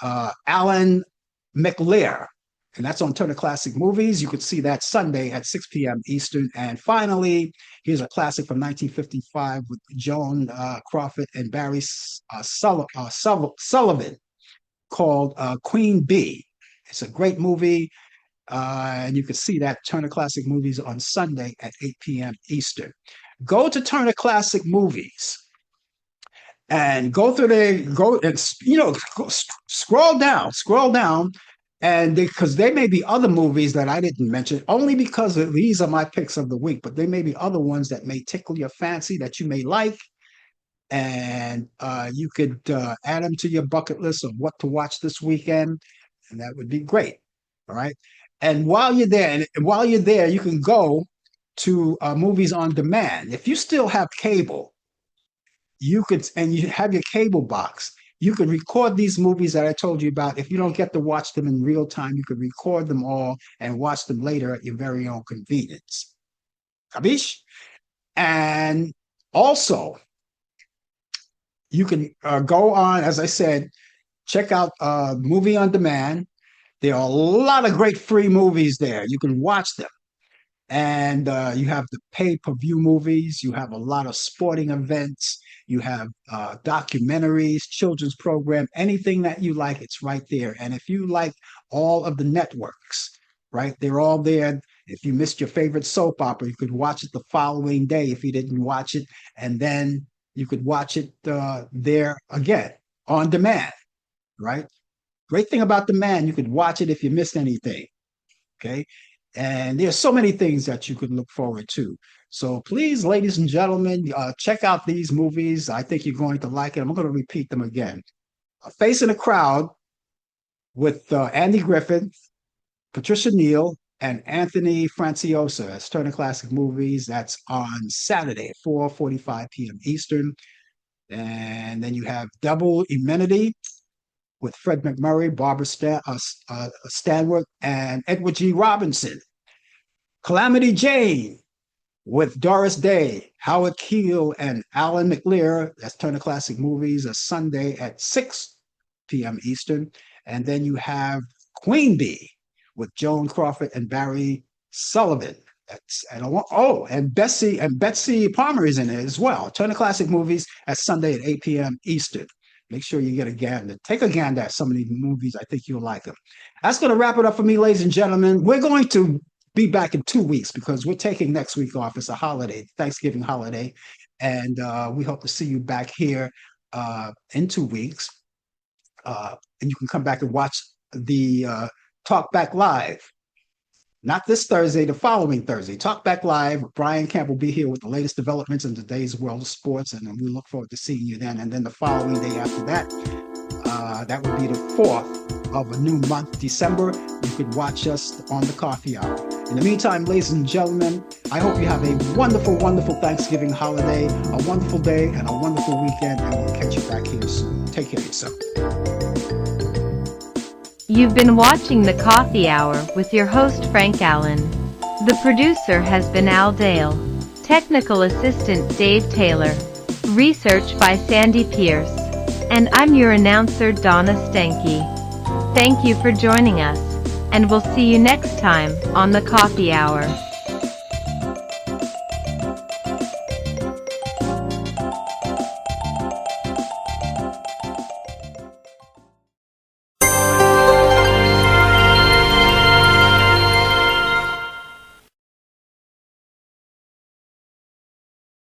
Allan McLear. And that's on Turner Classic Movies. You could see that Sunday at 6 p.m. Eastern. And finally, here's a classic from 1955 with Joan Crawford and Barry Sullivan, called Queen Bee. It's a great movie. And you can see that Turner Classic Movies on Sunday at 8 p.m. Eastern. Go to Turner Classic Movies and go through there, scroll down, and because there may be other movies that I didn't mention, only because these are my picks of the week, but there may be other ones that may tickle your fancy that you may like, and you could add them to your bucket list of what to watch this weekend, and that would be great. All right. And while you're there, you can go to Movies on Demand. If you still have cable, you have your cable box, you could record these movies that I told you about. If you don't get to watch them in real time, you could record them all and watch them later at your very own convenience. Capiche? And also, you can go on, as I said, check out Movie on Demand. There are a lot of great free movies there. You can watch them. And you have the pay-per-view movies. You have a lot of sporting events. You have documentaries, children's program, anything that you like, it's right there. And if you like all of the networks, right, they're all there. If you missed your favorite soap opera, you could watch it the following day if you didn't watch it. And then you could watch it there again on demand, right? Great thing about demand, you could watch it if you missed anything, okay? And there's so many things that you could look forward to. So please, ladies and gentlemen, check out these movies. I think you're going to like it. I'm going to repeat them again. A Face in the Crowd with Andy Griffith, Patricia Neal, and Anthony Franciosa as Turner Classic Movies. That's on Saturday at 4:45 p.m. Eastern. And then you have Double Indemnity with Fred MacMurray, Barbara Stanwyck, and Edward G. Robinson. Calamity Jane with Doris Day, Howard Keel, and Allan McLear. That's Turner Classic Movies, a Sunday at 6 p.m. Eastern. And then you have Queen Bee with Joan Crawford and Barry Sullivan. And Betsy Palmer is in it as well. Turner Classic Movies at Sunday at 8 p.m. Eastern. Make sure you get a gander. Take a gander at some of these movies. I think you'll like them. That's going to wrap it up for me, ladies and gentlemen. We're going to be back in 2 weeks because we're taking next week off. It's a holiday, Thanksgiving holiday. And we hope to see you back here in 2 weeks. And you can come back and watch the Talk Back Live. Not this Thursday, the following Thursday. Talk Back Live. Brian Camp will be here with the latest developments in today's world of sports, and we look forward to seeing you then. And then the following day after that, that would be the 4th of a new month, December. You could watch us on the Coffee Hour. In the meantime, ladies and gentlemen, I hope you have a wonderful, wonderful Thanksgiving holiday, a wonderful day, and a wonderful weekend, and we'll catch you back here soon. Take care of yourself. You've been watching The Coffee Hour with your host Frank Allan. The producer has been Al Dale. Technical assistant Dave Taylor. Research by Sandy Pierce. And I'm your announcer Donna Stenke. Thank you for joining us, and we'll see you next time on The Coffee Hour.